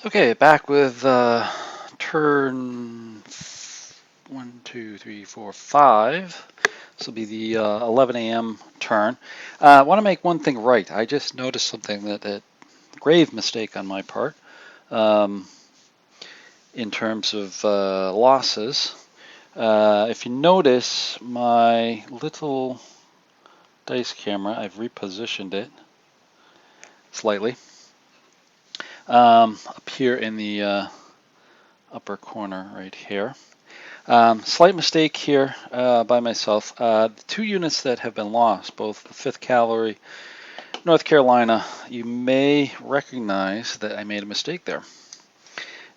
Okay, back with turn 1, 2, 3, 4, 5. This will be the 11 a.m. turn. I want to make one thing right. I just noticed something that grave mistake on my part um, in terms of losses. If you notice, my little dice camera, I've repositioned it slightly up here in the upper corner right here. Slight mistake here by myself. The two units that have been lost, both the 5th Cavalry, North Carolina, you may recognize that I made a mistake there.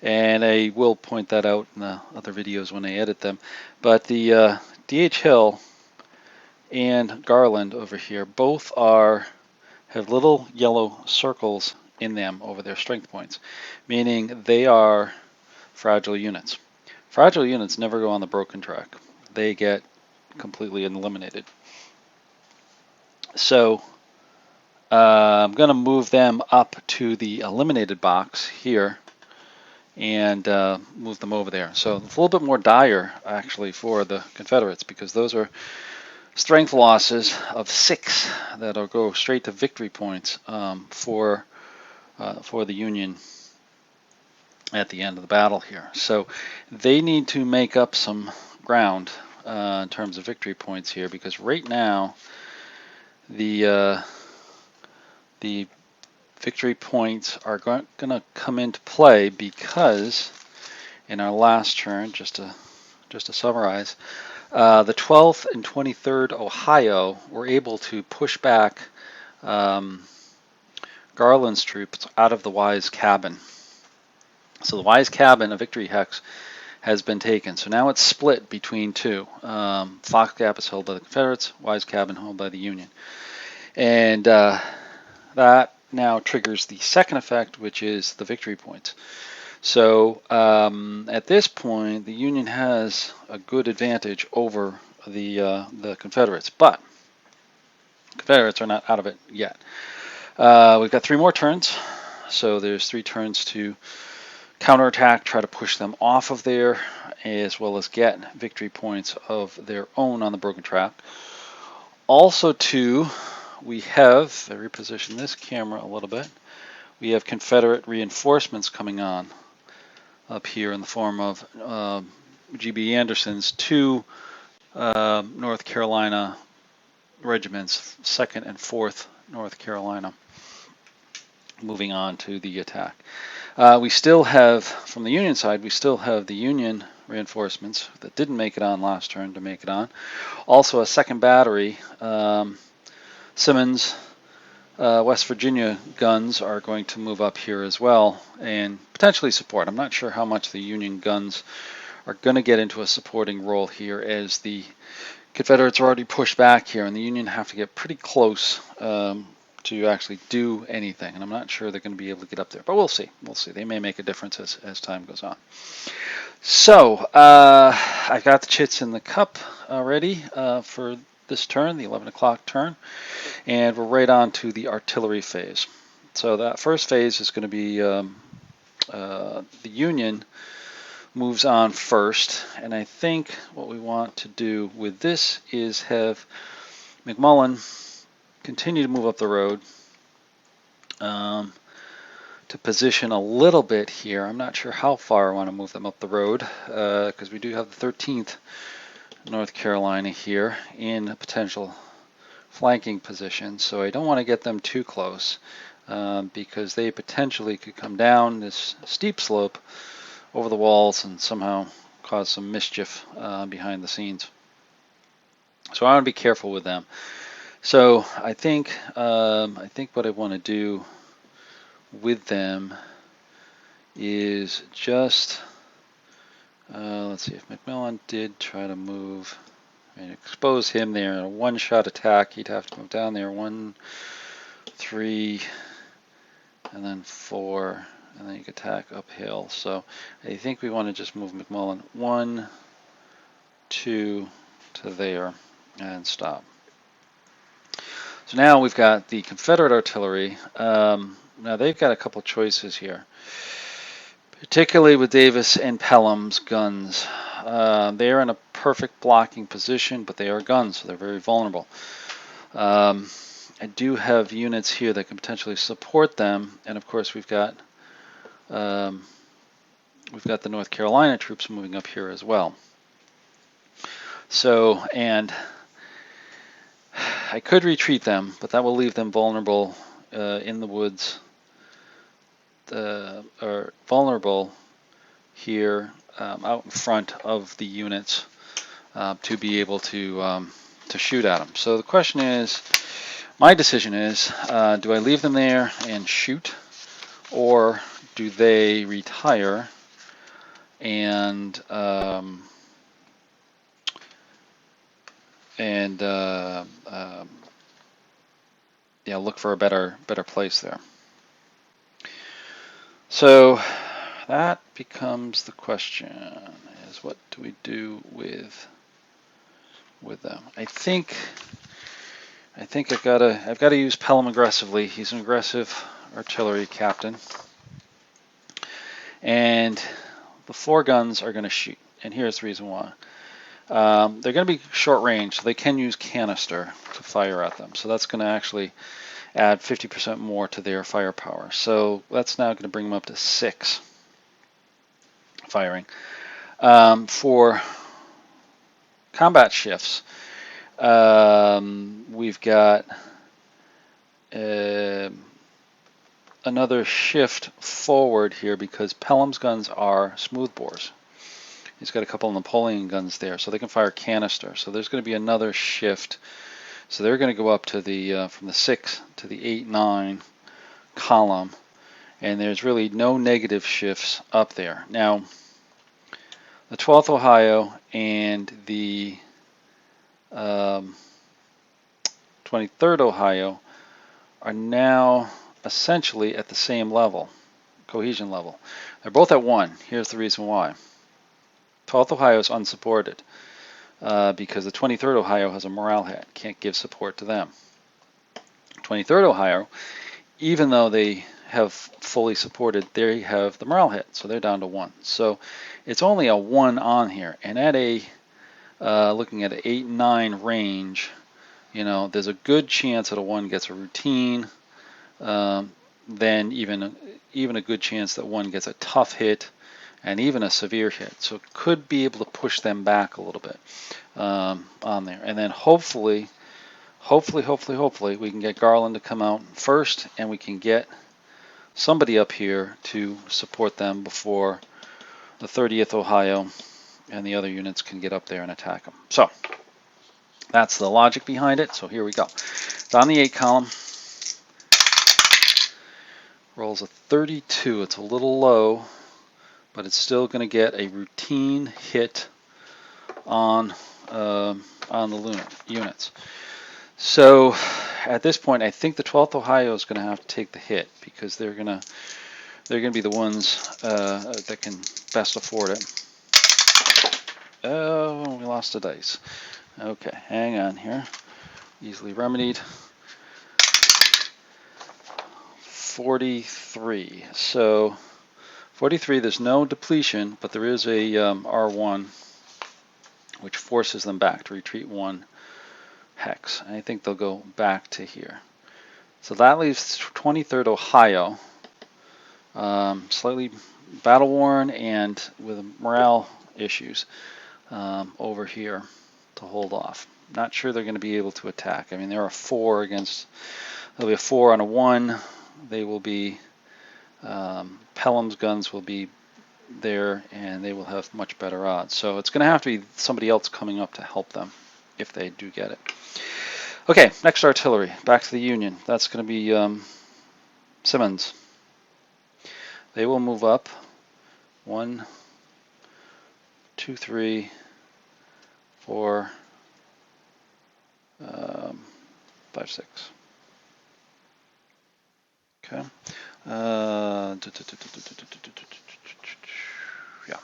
And I will point that out in the other videos when I edit them. But the D.H. Hill and Garland over here both have little yellow circles in them over their strength points, meaning they are fragile units. Fragile units never go on the broken track. They get completely eliminated. So I'm going to move them up to the eliminated box here and move them over there. So it's a little bit more dire actually for the Confederates because those are strength losses of 6 that'll go straight to victory points for the Union at the end of the battle here. So they need to make up some ground in terms of victory points here because right now the victory points are going to come into play because in our last turn, just to summarize, the 12th and 23rd Ohio were able to push back Garland's troops out of the Wise Cabin. So the Wise Cabin, a victory hex, has been taken. So now it's split between two. Fox Gap is held by the Confederates, Wise Cabin held by the Union. And that now triggers the second effect, which is the victory points. So at this point, the Union has a good advantage over the Confederates, but Confederates are not out of it yet. We've got 3 more turns, so there's 3 turns to counterattack, try to push them off of there, as well as get victory points of their own on the broken track. Also, too, we have, I reposition this camera a little bit, we have Confederate reinforcements coming on up here in the form of G.B. Anderson's 2 North Carolina regiments, 2nd and 4th North Carolina, moving on to the attack. We still have, from the Union side, we still have the Union reinforcements that didn't make it on last turn to make it on. Also a 2nd battery. Simmons, West Virginia guns are going to move up here as well and potentially support. I'm not sure how much the Union guns are going to get into a supporting role here as the Confederates are already pushed back here and the Union have to get pretty close to actually do anything. And I'm not sure they're going to be able to get up there, but we'll see. We'll see. They may make a difference as time goes on. So I've got the chits in the cup already for this turn, the 11 o'clock turn, and we're right on to the artillery phase. So that first phase is going to be the Union moves on first, and I think what we want to do with this is have McMullen continue to move up the road to position a little bit here. I'm not sure how far I want to move them up the road because we do have the 13th North Carolina here in a potential flanking position, so I don't want to get them too close because they potentially could come down this steep slope over the walls and somehow cause some mischief behind the scenes. So I want to be careful with them. So I think what I want to do with them is just let's see if McMillan did try to move and expose him there in a one-shot attack. He'd have to move down there 1, 3, and then 4, and then you could attack uphill. So I think we want to just move McMullen 1, 2 to there and stop. So now we've got the Confederate artillery. Now they've got a couple choices here. particularly with Davis and Pelham's guns. They are in a perfect blocking position, but they are guns, so they're very vulnerable. I do have units here that can potentially support them, and of course um, we've got the North Carolina troops moving up here as well. So, and I could retreat them, but that will leave them vulnerable in the woods, or vulnerable here out in front of the units to be able to shoot at them. So the question is, my decision is, do I leave them there and shoot, or do they retire and yeah, look for a better place there? So that becomes the question: is what do we do with them? I think I've got to use Pelham aggressively. He's an aggressive artillery captain, and the 4 guns are going to shoot. And here's the reason why. They're going to be short range, so they can use canister to fire at them. So that's going to actually add 50% more to their firepower. So that's now going to bring them up to 6 firing. For combat shifts, we've got another shift forward here because Pelham's guns are smoothbores. He's got a couple of Napoleon guns there, so they can fire canister. So there's going to be another shift. So they're going to go up to the from the 6 to the 8-9 column, and there's really no negative shifts up there. Now, the 12th Ohio and the 23rd Ohio are now essentially at the same level, cohesion level. They're both at 1. Here's the reason why. 12th Ohio is unsupported because the 23rd Ohio has a morale hit. Can't give support to them. 23rd Ohio, even though they have fully supported, they have the morale hit, so they're down to 1. So it's only a 1 on here, and at a looking at an 8-9 range, you know, there's a good chance that a 1 gets a routine. Then even a good chance that 1 gets a tough hit and even a severe hit. So it could be able to push them back a little bit on there. And then hopefully we can get Garland to come out first, and we can get somebody up here to support them before the 30th Ohio and the other units can get up there and attack them. So that's the logic behind it. So here we go. It's on the 8 column. Rolls a 32. It's a little low, but it's still going to get a routine hit on the units. So at this point, I think the 12th Ohio is going to have to take the hit because they're going to be the ones that can best afford it. Oh, we lost a dice. Okay, hang on here. Easily remedied. 43. So 43, there's no depletion, but there is a R1, which forces them back to retreat 1 hex. And I think they'll go back to here. So that leaves 23rd Ohio, slightly battle worn and with morale issues over here to hold off. Not sure they're going to be able to attack. I mean, there are 4 against. There'll be a 4 on a 1. They will be Pelham's guns will be there, and they will have much better odds. So it's going to have to be somebody else coming up to help them if they do get it. Okay, next artillery. Back to the Union. That's going to be Simmons. They will move up. 1, 2, 3, 4, 5, 6. Okay. Yeah.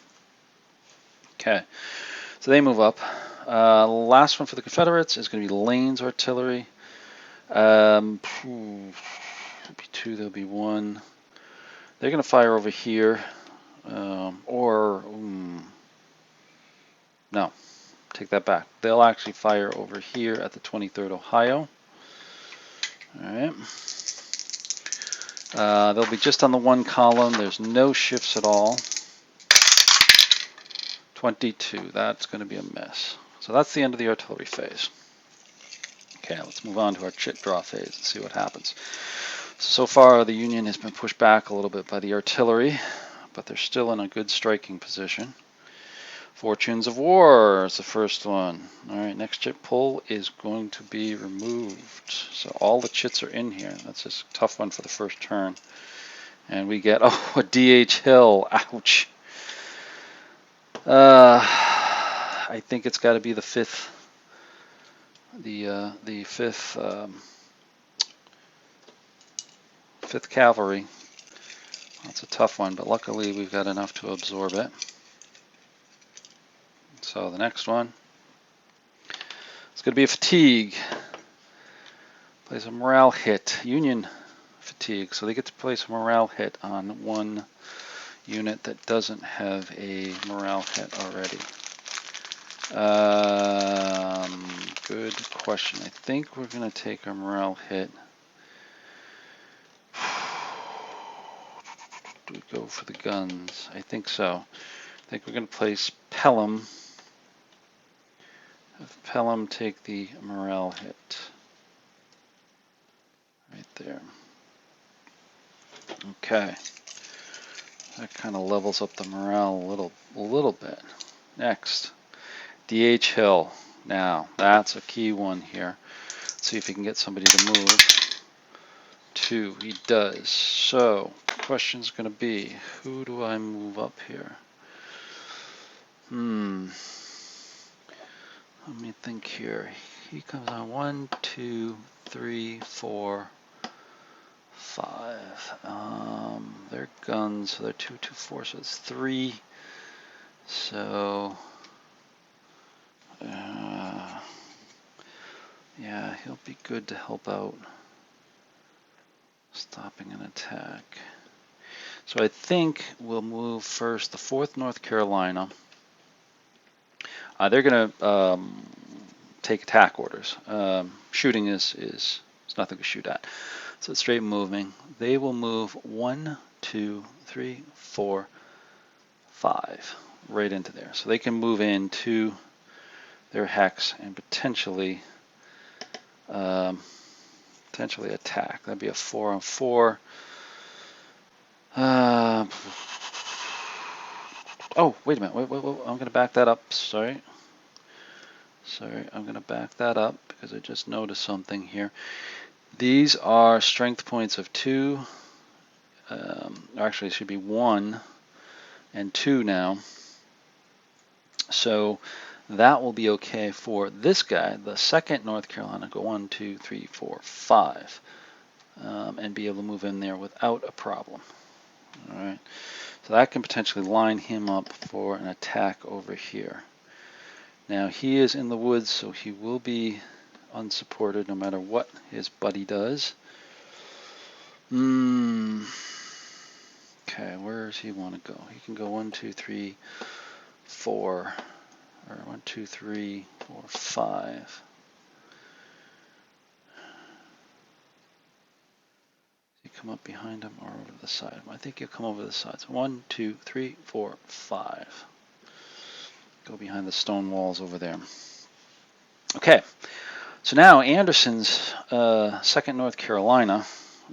Okay. So they move up. Last one for the Confederates is going to be Lane's artillery. There'll be 2. There'll be 1. They're going to fire over here No, take that back. They'll actually fire over here at the 23rd Ohio. All right. They'll be just on the one column. There's no shifts at all. 22, that's going to be a miss. So that's the end of the artillery phase. Okay, let's move on to our chit draw phase and see what happens. So far, the Union has been pushed back a little bit by the artillery, but they're still in a good striking position. Fortunes of War is the first one. All right, next chit pull is going to be removed. So all the chits are in here. That's just a tough one for the first turn. And we get, oh, a DH Hill. Ouch. I think it's got to be the fifth. The fifth cavalry. That's a tough one, but luckily we've got enough to absorb it. So the next one, it's going to be a fatigue. Plays a morale hit. Union fatigue. So they get to place a morale hit on one unit that doesn't have a morale hit already. Good question. I think we're going to take a morale hit. Do we go for the guns? I think so. I think we're going to place Pelham. Have Pelham take the morale hit. Right there. Okay. That kind of levels up the morale a little bit. Next, DH Hill. Now, that's a key one here. Let's see if he can get somebody to move. 2, he does. So, question's going to be, who do I move up here? Let me think here. He comes on 1, 2, 3, 4, 5. They're guns, so they're 2, 2, 4, so it's 3. So, yeah, he'll be good to help out stopping an attack. So I think we'll move first the 4th North Carolina. They're going to take attack orders. Shooting is nothing to shoot at. So it's straight moving. They will move 1, 2, 3, 4, 5 right into there. So they can move into their hex and potentially attack. That'd be a 4-on-4. Oh, wait a minute. Wait. I'm going to back that up. Sorry, I'm going to back that up because I just noticed something here. These are strength points of 2. Actually, it should be 1 and 2 now. So that will be okay for this guy, the 2nd North Carolina, go 1, 2, 3, 4, 5, and be able to move in there without a problem. All right. So that can potentially line him up for an attack over here. Now he is in the woods, so he will be unsupported no matter what his buddy does. Okay, where does he want to go? He can go 1, 2, 3, 4, or 1, 2, 3, 4, 5. Does he come up behind him or over to the side? I think he'll come over the sides. 1, 2, 3, 4, 5. Go behind the stone walls over there. Okay, so now Anderson's 2nd North Carolina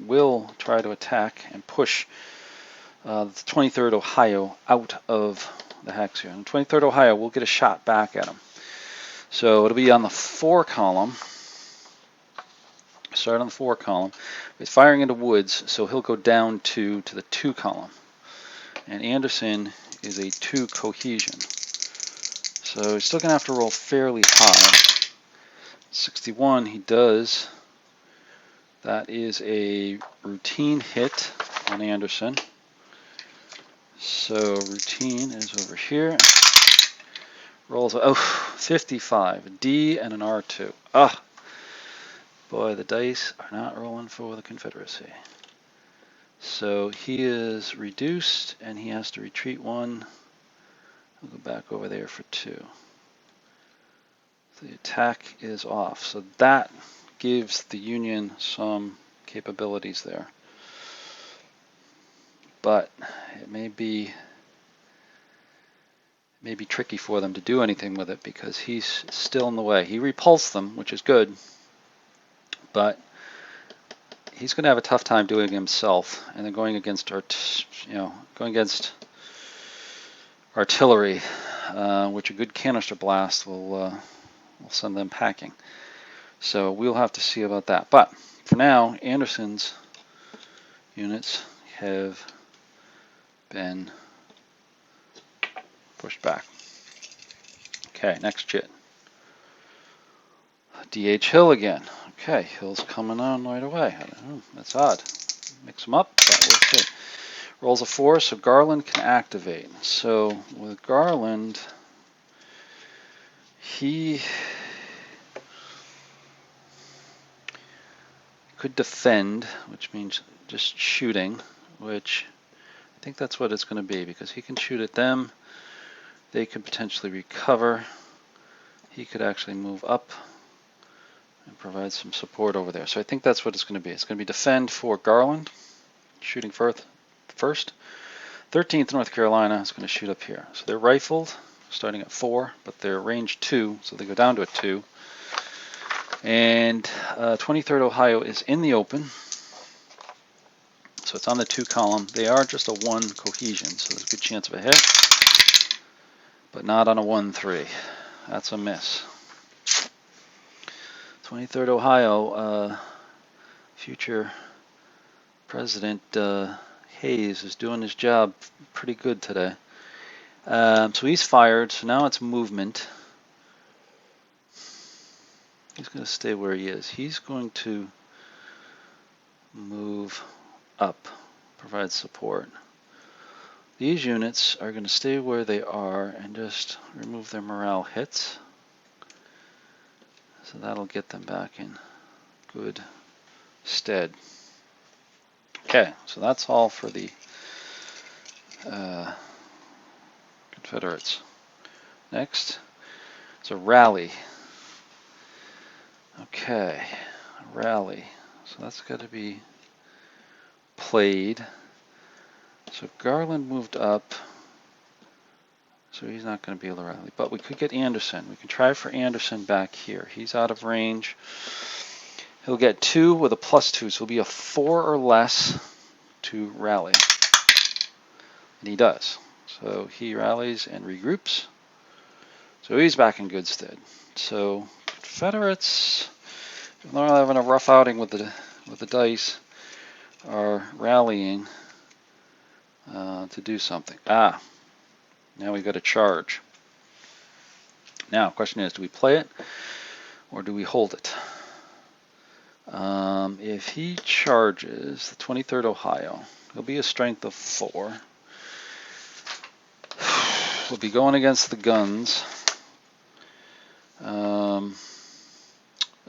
will try to attack and push the 23rd Ohio out of the hex here. And the 23rd Ohio will get a shot back at him. So it'll be on the 4 column. Start on the 4 column. He's firing into woods, so he'll go down to the 2 column. And Anderson is a 2 cohesion. So he's still going to have to roll fairly high. 61 he does. That is a routine hit on Anderson. So routine is over here. Rolls, 55. A D and an R2. Boy, the dice are not rolling for the Confederacy. So he is reduced, and he has to retreat 1. We'll go back over there for 2. The attack is off. So that gives the Union some capabilities there. But it may be tricky for them to do anything with it because he's still in the way. He repulsed them, which is good, but he's going to have a tough time doing it himself. And then going against artillery, which a good canister blast will send them packing. So we'll have to see about that. But for now, Anderson's units have been pushed back. Okay, next chit. D.H. Hill again. Okay, Hill's coming on right away. I don't know, that's odd. Mix them up, but we'll see. Rolls a 4, so Garland can activate. So with Garland, he could defend, which means just shooting, which I think that's what it's going to be because he can shoot at them. They could potentially recover. He could actually move up and provide some support over there. So I think that's what it's going to be. It's going to be defend for Garland, shooting first. 13th North Carolina is going to shoot up here. So they're rifled, starting at 4, but they're range 2, so they go down to a 2. And 23rd Ohio is in the open, so it's on the 2 column. They are just a 1 cohesion, so there's a good chance of a hit, but not on a 1-3. That's a miss. 23rd Ohio, future President Hayes is doing his job pretty good today. So he's fired, so now it's movement. He's going to stay where he is. He's going to move up, provide support. These units are going to stay where they are and just remove their morale hits. So that'll get them back in good stead. Okay, so that's all for the Confederates. Next is a rally. Okay, a rally. So that's got to be played. So Garland moved up. So he's not going to be able to rally. But we could get Anderson. We can try for Anderson back here. He's out of range. He'll get 2 with a +2. So he'll be a 4 or less to rally. And he does. So he rallies and regroups. So he's back in good stead. So Confederates, they're having a rough outing with the dice, are rallying to do something. Now we've got a charge. Now, question is, do we play it or do we hold it? If he charges the 23rd Ohio, he'll be a strength of 4. We'll be going against the guns.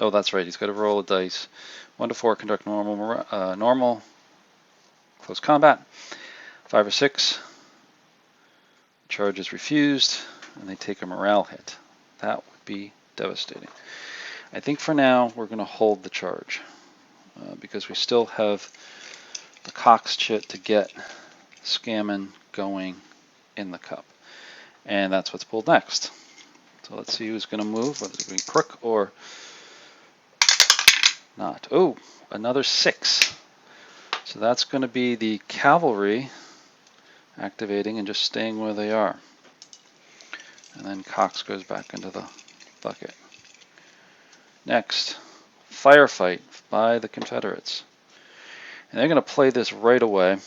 Oh, that's right. He's got to roll a dice. 1 to 4, conduct normal close combat. 5 or 6. Charge is refused, and they take a morale hit. That would be devastating. I think for now we're going to hold the charge because we still have the Cox chit to get Scammon going in the cup. And that's what's pulled next. So let's see who's going to move, whether it's going to be Crook or not. Oh, another 6. So that's going to be the cavalry activating and just staying where they are. And then Cox goes back into the bucket. Next, firefight by the Confederates. And they're going to play this right away.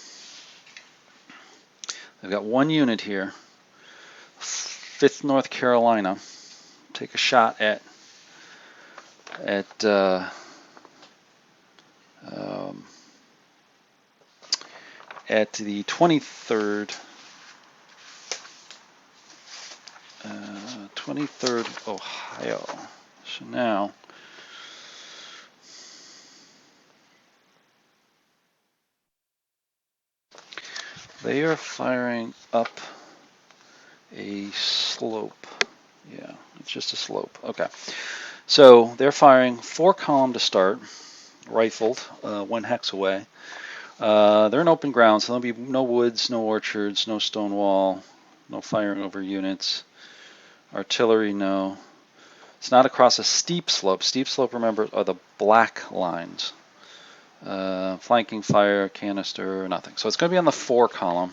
They've got 1 unit here. 5th North Carolina. Take a shot at the 23rd 23rd Ohio. So now They are firing up a slope. Yeah, it's just a slope. Okay. So they're firing 4-column to start, rifled, 1 hex away. They're in open ground, so there'll be no woods, no orchards, no stone wall, no firing over units. Artillery, no. It's not across a steep slope. Steep slope, remember, are the black lines. Flanking fire, canister, nothing. So it's going to be on the 4-column.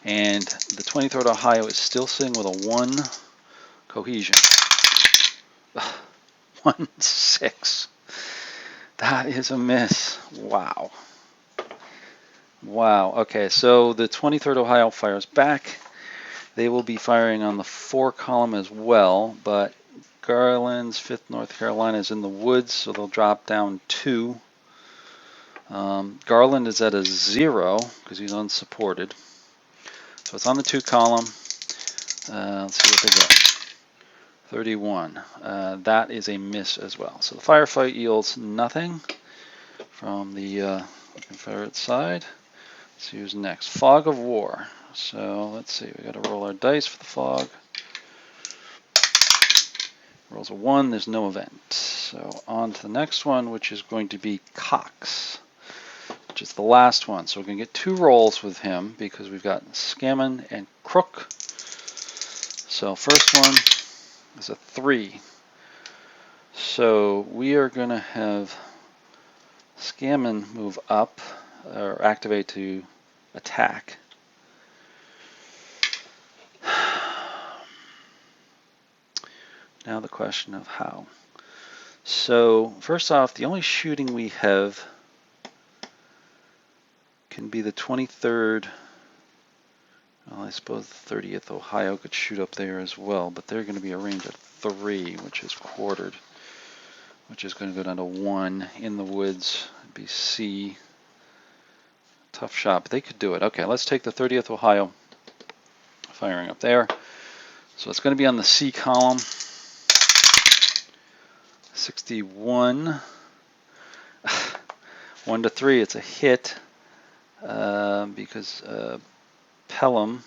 And the 23rd Ohio is still sitting with a 1 cohesion. 1-6. That is a miss. Wow. Wow. Okay, so the 23rd Ohio fires back. They will be firing on the 4-column as well, but Garland's 5th North Carolina is in the woods, so they'll drop down 2. Garland is at a 0 because he's unsupported. So it's on the 2-column. Let's see what they get. 31. That is a miss as well. So the firefight yields nothing from the Confederate side. Let's see who's next. Fog of War. So let's see. We got to roll our dice for the fog. Rolls a 1. There's no event. So on to the next one, which is going to be Cox, which is the last one. So we're going to get 2 rolls with him because we've got Scammon and Crook. So first one is a 3. So we are going to have Scammon move up or activate to attack. Now the question of how. So first off, the only shooting we have can be the 23rd. Well, I suppose the 30th Ohio could shoot up there as well, but they're going to be a range of 3, which is quartered, which is going to go down to 1 in the woods. It'd be C. Tough shot, but they could do it. Okay, let's take the 30th Ohio firing up there. So it's going to be on the C column. 61. 1 to 3, it's a hit because Pelham,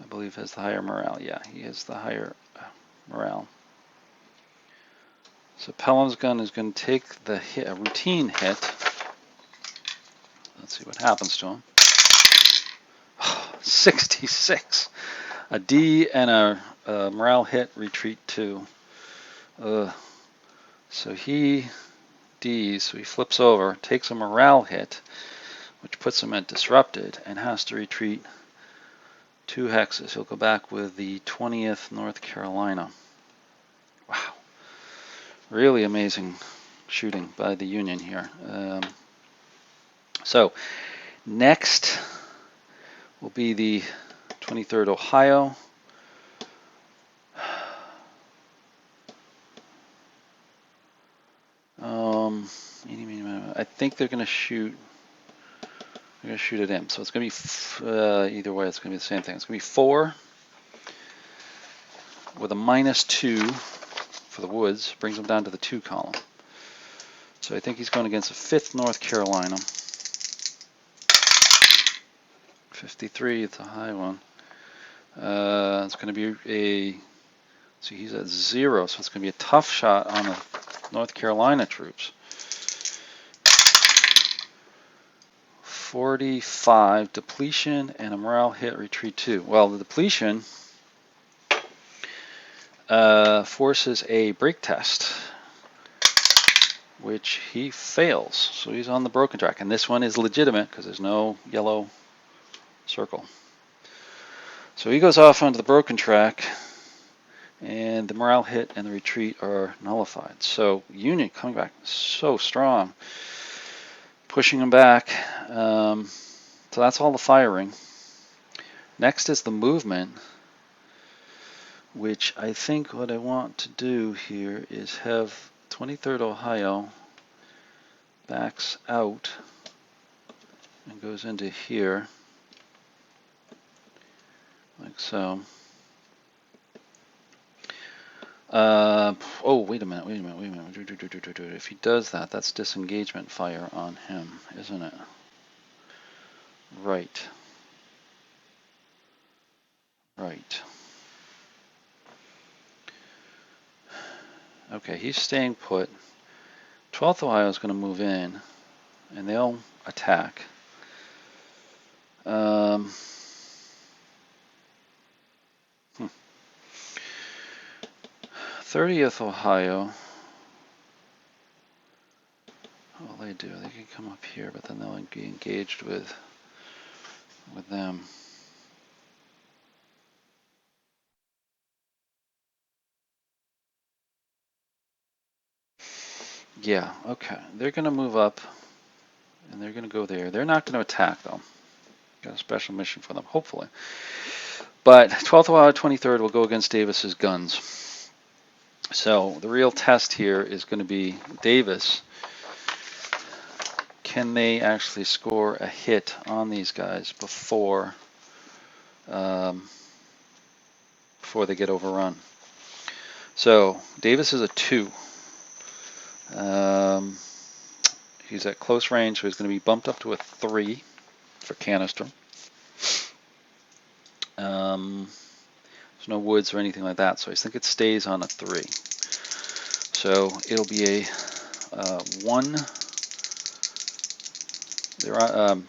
I believe, has the higher morale. Yeah, he has the higher morale. So Pelham's gun is going to take the hit, a routine hit. Let's see what happens to him. 66. A D and a morale hit, retreat 2. So he Ds, so he flips over, takes a morale hit, which puts him at disrupted, and has to retreat 2 hexes. He'll go back with the 20th North Carolina. Wow. Really amazing shooting by the Union here. So next will be the 23rd Ohio. I think they're going to shoot. They're going to shoot at him. So it's going to be either way. It's going to be the same thing. It's going to be 4 with a -2 for the woods. Brings him down to the 2 column. So I think he's going against the 5th North Carolina. 53. It's a high one. It's going to be a. See, he's at 0, so it's going to be a tough shot on the North Carolina troops. 45 depletion and a morale hit, retreat 2. Well, the depletion forces a break test, which he fails. So he's on the broken track, and this one is legitimate because there's no yellow circle. So he goes off onto the broken track, and the morale hit and the retreat are nullified. So Union coming back so strong, pushing him back. So that's all the firing. Next is the movement, which I think what I want to do here is have 23rd Ohio backs out and goes into here, like so. Oh, wait a minute. If he does that, that's disengagement fire on him, isn't it? Right. Right. Okay, he's staying put. 12th Ohio is going to move in, and they'll attack. 30th Ohio. What will they do? They can come up here, but then they'll be engaged with them. Yeah, okay. They're going to move up, and they're going to go there. They're not going to attack, though. Got a special mission for them, hopefully. But 12th Ohio, 23rd will go against Davis's guns. So the real test here is going to be Davis. Can they actually score a hit on these guys before they get overrun? So Davis is a 2. He's at close range, so he's going to be bumped up to a 3 for canister. There's no woods or anything like that, so I think it stays on a 3. So it'll be a 1.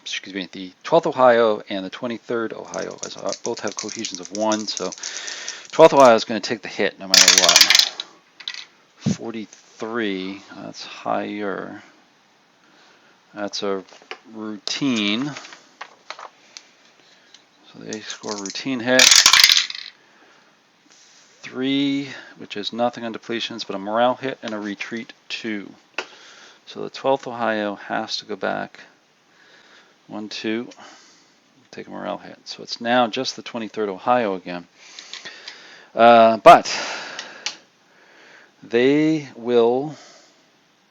Excuse me, the 12th Ohio and the 23rd Ohio both have cohesions of 1, so 12th Ohio is going to take the hit no matter what. 43, that's higher. That's a routine. So they score a routine hit. 3, which is nothing on depletions, but a morale hit and a retreat 2. So the 12th Ohio has to go back 1, 2, take a morale hit. So it's now just the 23rd Ohio again. But they will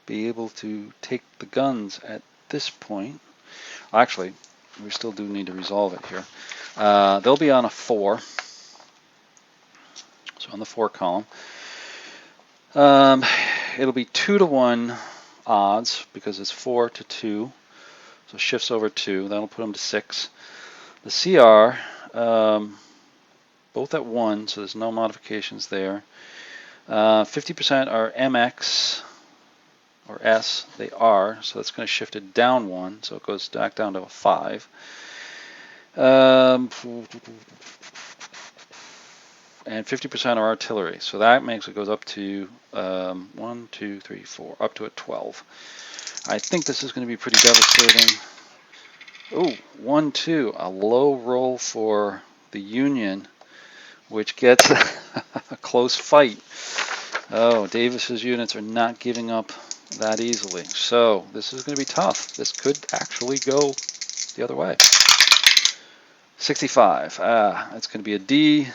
be able to take the guns at this point. Actually, we still do need to resolve it here. They'll be on a 4. So on the 4 column. It'll be 2 to 1 odds because it's 4 to 2. So shifts over 2. That'll put them to 6. The CR, both at 1, so there's no modifications there. 50% are MX or S. They are, so that's going to shift it down 1, so it goes back down to a 5. And 50% are artillery, so that makes it goes up to 1, 2, 3, 4, up to a 12. I think this is going to be pretty devastating. Oh, 1, 2, a low roll for the Union, which gets a close fight. Oh, Davis's units are not giving up that easily. So this is going to be tough. This could actually go the other way. 65. That's going to be a D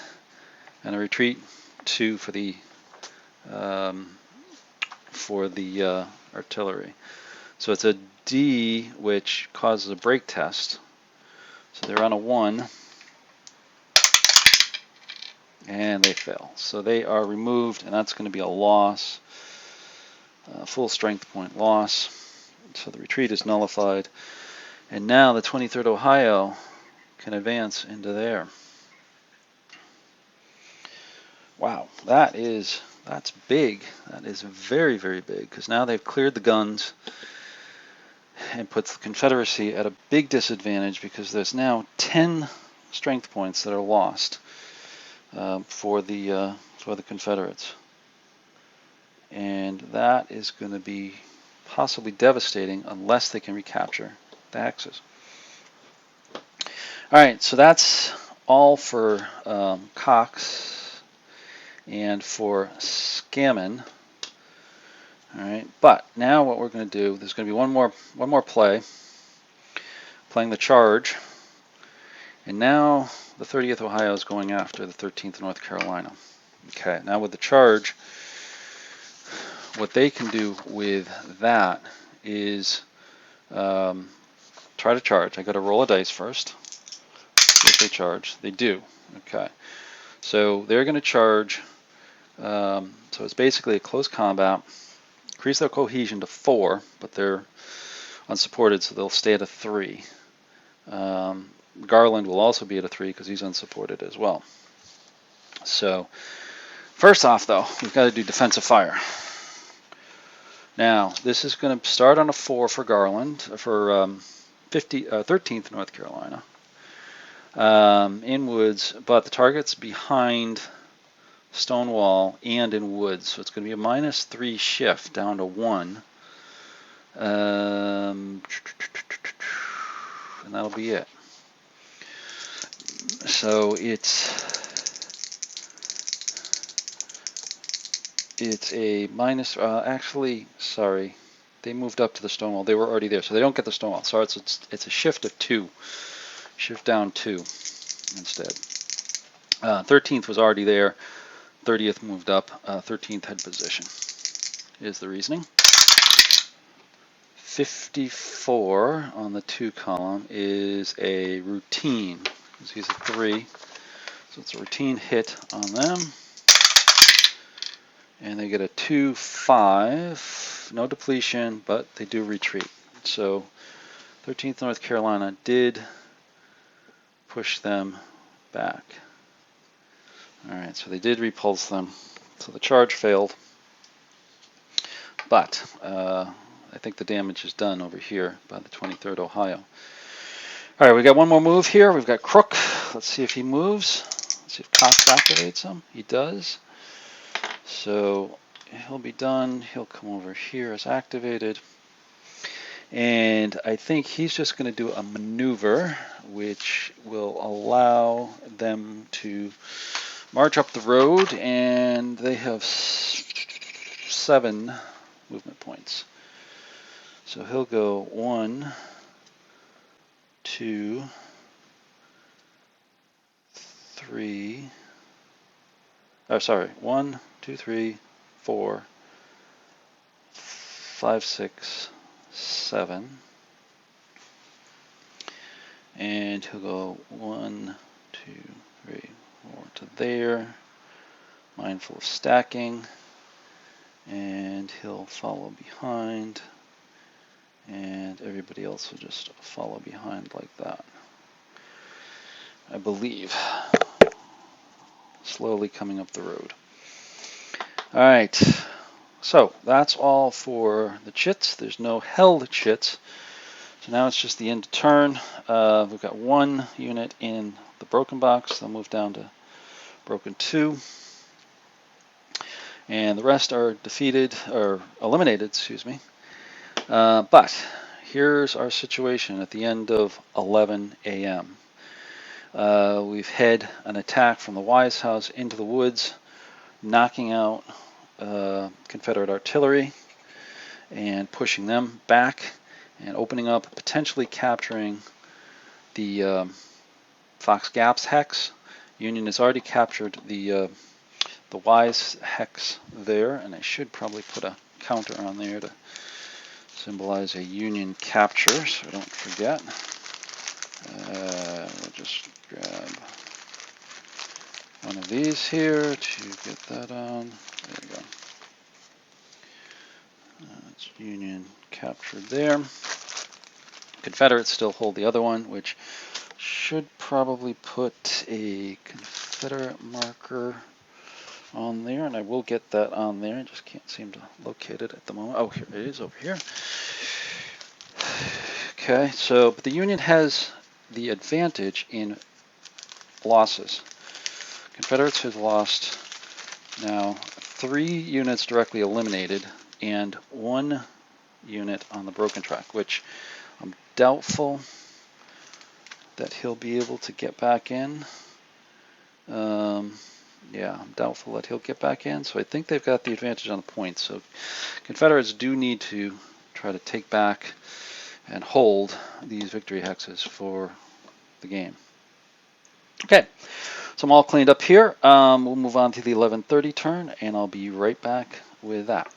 and a retreat 2 for the artillery. So it's a D, which causes a break test. So they're on a 1. And they fail. So they are removed, and that's going to be a loss. Full strength point loss. So the retreat is nullified. And now the 23rd Ohio can advance into there. Wow, that's big. That is very, very big, because now they've cleared the guns and puts the Confederacy at a big disadvantage because there's now 10 strength points that are lost for the Confederates. And that is going to be possibly devastating unless they can recapture the hexes. All right, so that's all for Cox and for Scammon. All right, but now what we're going to do, there's going to be one more play, playing the charge, and now the 30th Ohio is going after the 13th North Carolina. Okay, now with the charge, what they can do with that is try to charge. I got to roll a dice first. See if they charge. They do. Okay, so they're going to charge. So it's basically a close combat. Increase their cohesion to 4, but they're unsupported, so they'll stay at a 3. Garland will also be at a 3 because he's unsupported as well. So first off, though, we've got to do defensive fire. Now, this is going to start on a 4 for Garland for 13th North Carolina in woods, but the target's behind Stonewall and in woods, so it's going to be a -3 shift down to 1. And that'll be it. So it's a minus. Actually, sorry, they moved up to the Stonewall. They were already there, so they don't get the Stonewall. So it's a shift of 2, shift down 2 instead. 13th was already there. 30th moved up. 13th had position. Is the reasoning. 54 on the 2 column is a routine. He's a 3, so it's a routine hit on them. And they get a 2-5, no depletion, but they do retreat. So 13th North Carolina did push them back. All right, so they did repulse them. So the charge failed. But I think the damage is done over here by the 23rd Ohio. All right, we got one more move here. We've got Crook. Let's see if he moves. Let's see if Cox activates him. He does. So he'll be done. He'll come over here as activated. And I think he's just going to do a maneuver, which will allow them to march up the road, and they have 7 movement points. So he'll go 1, 2, 3. Oh, sorry. 1, 2, 3, 4, 5, 6, 7. And he'll go 1, 2, 3, 4 to there. Mindful of stacking. And he'll follow behind. And everybody else will just follow behind like that, I believe. Slowly coming up the road. All right, so that's all for the chits. There's no held chits. So now it's just the end of turn. We've got 1 unit in the broken box. They'll move down to broken 2. And the rest are defeated, or eliminated, excuse me. But here's our situation at the end of 11 a.m. We've had an attack from the Wise House into the woods, knocking out Confederate artillery and pushing them back and opening up, potentially capturing the Fox Gap's hex. Union has already captured the Wise hex there, and I should probably put a counter on there to symbolize a Union capture, so I don't forget. We'll just grab one of these here to get that on. There we go. It's Union captured there. Confederates still hold the other one, which should probably put a Confederate marker on there, and I will get that on there. I just can't seem to locate it at the moment. Oh, here it is, over here. Okay, so but the Union has the advantage in losses. Confederates have lost now 3 units directly eliminated and 1 unit on the broken track, which I'm doubtful that he'll be able to get back in. Yeah, I'm doubtful that he'll get back in, so I think they've got the advantage on the points. So Confederates do need to try to take back and hold these victory hexes for the game. Okay, so I'm all cleaned up here. We'll move on to the 11:30 turn, and I'll be right back with that.